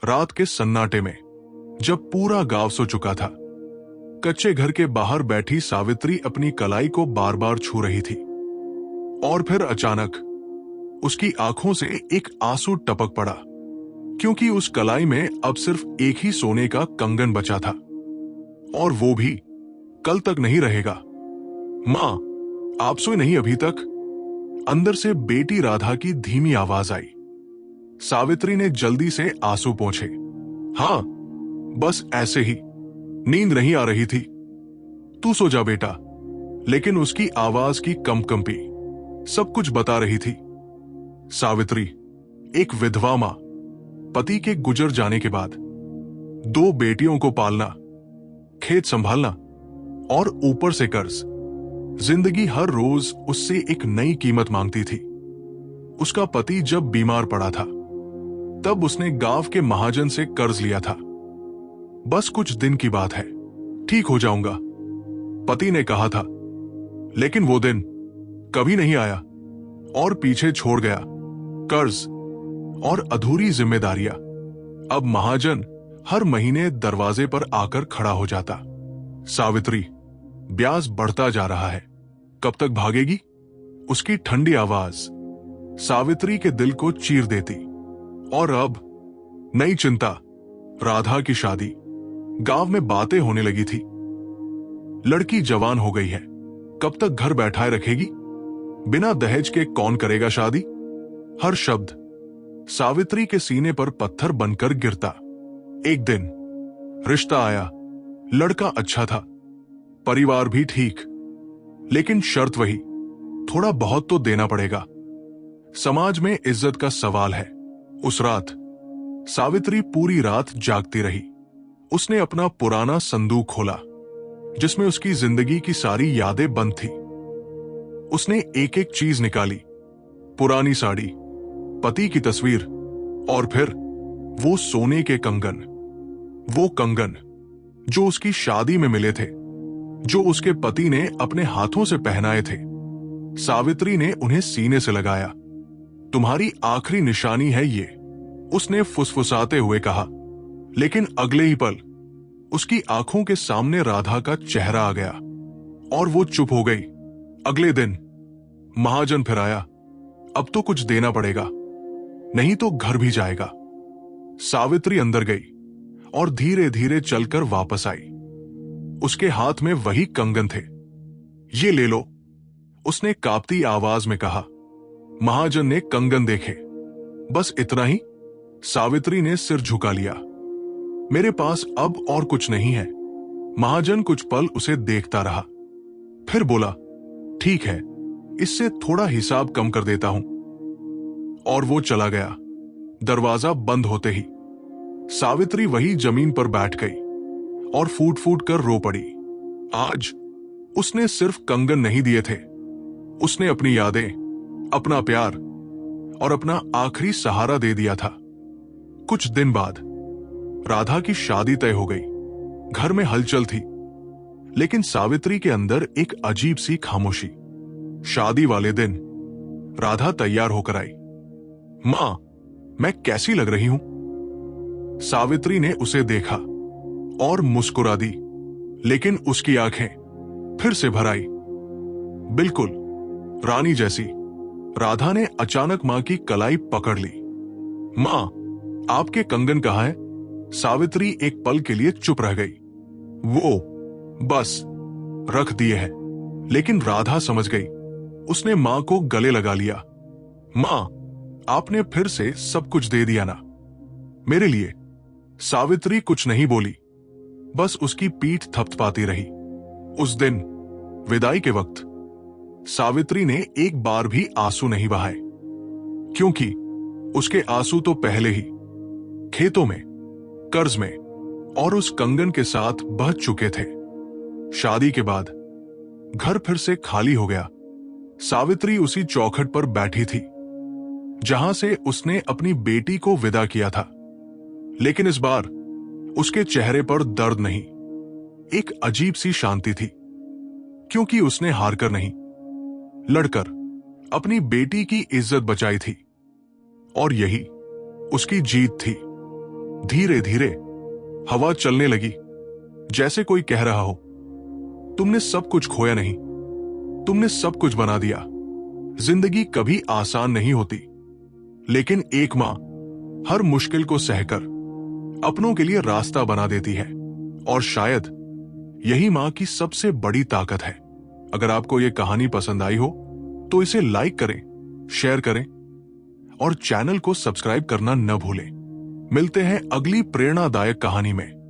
रात के सन्नाटे में, जब पूरा गांव सो चुका था, कच्चे घर के बाहर बैठी सावित्री अपनी कलाई को बार बार छू रही थी और फिर अचानक उसकी आंखों से एक आंसू टपक पड़ा, क्योंकि उस कलाई में अब सिर्फ एक ही सोने का कंगन बचा था और वो भी कल तक नहीं रहेगा। मां, आप सोए नहीं अभी तक? अंदर से बेटी राधा की धीमी आवाज आई। सावित्री ने जल्दी से आंसू पोंछे। हां, बस ऐसे ही, नींद नहीं आ रही थी। तू सो जा बेटा। लेकिन उसकी आवाज की कंपी सब कुछ बता रही थी। सावित्री एक विधवा मां, पति के गुजर जाने के बाद 2 बेटियों को पालना, खेत संभालना और ऊपर से कर्ज। जिंदगी हर रोज उससे एक नई कीमत मांगती थी। उसका पति जब बीमार पड़ा था, तब उसने गांव के महाजन से कर्ज लिया था। बस कुछ दिन की बात है, ठीक हो जाऊंगा, पति ने कहा था। लेकिन वो दिन कभी नहीं आया और पीछे छोड़ गया कर्ज और अधूरी जिम्मेदारियां। अब महाजन हर महीने दरवाजे पर आकर खड़ा हो जाता। सावित्री, ब्याज बढ़ता जा रहा है, कब तक भागेगी? उसकी ठंडी आवाज सावित्री के दिल को चीर देती। और अब नई चिंता, राधा की शादी। गांव में बातें होने लगी थी। लड़की जवान हो गई है, कब तक घर बैठाए रखेगी? बिना दहेज के कौन करेगा शादी? हर शब्द सावित्री के सीने पर पत्थर बनकर गिरता। एक दिन रिश्ता आया। लड़का अच्छा था, परिवार भी ठीक, लेकिन शर्त वही, थोड़ा बहुत तो देना पड़ेगा। समाज में इज्जत का सवाल है। उस रात सावित्री पूरी रात जागती रही। उसने अपना पुराना संदूक खोला, जिसमें उसकी जिंदगी की सारी यादें बंद थी। उसने एक एक चीज निकाली, पुरानी साड़ी, पति की तस्वीर और फिर वो सोने के कंगन। वो कंगन जो उसकी शादी में मिले थे, जो उसके पति ने अपने हाथों से पहनाए थे। सावित्री ने उन्हें सीने से लगाया। तुम्हारी आखिरी निशानी है ये, उसने फुसफुसाते हुए कहा। लेकिन अगले ही पल उसकी आंखों के सामने राधा का चेहरा आ गया और वो चुप हो गई। अगले दिन महाजन फिर आया। अब तो कुछ देना पड़ेगा, नहीं तो घर भी जाएगा। सावित्री अंदर गई और धीरे धीरे चलकर वापस आई। उसके हाथ में वही कंगन थे। ये ले लो, उसने कांपती आवाज में कहा। महाजन ने कंगन देखे। बस इतना ही? सावित्री ने सिर झुका लिया। मेरे पास अब और कुछ नहीं है। महाजन कुछ पल उसे देखता रहा, फिर बोला, ठीक है, इससे थोड़ा हिसाब कम कर देता हूं। और वो चला गया। दरवाजा बंद होते ही सावित्री वही जमीन पर बैठ गई और फूट फूट कर रो पड़ी। आज उसने सिर्फ कंगन नहीं दिए थे, उसने अपनी यादें, अपना प्यार और अपना आखिरी सहारा दे दिया था। कुछ दिन बाद राधा की शादी तय हो गई। घर में हलचल थी, लेकिन सावित्री के अंदर एक अजीब सी खामोशी। शादी वाले दिन राधा तैयार होकर आई। मां, मैं कैसी लग रही हूं? सावित्री ने उसे देखा और मुस्कुरा दी, लेकिन उसकी आंखें फिर से भर आई। बिल्कुल रानी जैसी। राधा ने अचानक मां की कलाई पकड़ ली। मां, आपके कंगन कहाँ है? सावित्री एक पल के लिए चुप रह गई। वो बस रख दिए हैं। लेकिन राधा समझ गई। उसने मां को गले लगा लिया। मां, आपने फिर से सब कुछ दे दिया ना मेरे लिए? सावित्री कुछ नहीं बोली, बस उसकी पीठ थपथपाती रही। उस दिन विदाई के वक्त सावित्री ने एक बार भी आंसू नहीं बहाए, क्योंकि उसके आंसू तो पहले ही खेतों में, कर्ज में और उस कंगन के साथ बह चुके थे। शादी के बाद घर फिर से खाली हो गया। सावित्री उसी चौखट पर बैठी थी जहां से उसने अपनी बेटी को विदा किया था। लेकिन इस बार उसके चेहरे पर दर्द नहीं, एक अजीब सी शांति थी, क्योंकि उसने हारकर नहीं, लड़कर अपनी बेटी की इज्जत बचाई थी। और यही उसकी जीत थी। धीरे धीरे हवा चलने लगी, जैसे कोई कह रहा हो, तुमने सब कुछ खोया नहीं, तुमने सब कुछ बना दिया। जिंदगी कभी आसान नहीं होती, लेकिन एक मां हर मुश्किल को सहकर अपनों के लिए रास्ता बना देती है। और शायद यही मां की सबसे बड़ी ताकत है। अगर आपको यह कहानी पसंद आई हो तो इसे लाइक करें, शेयर करें और चैनल को सब्सक्राइब करना न भूलें। मिलते हैं अगली प्रेरणादायक कहानी में।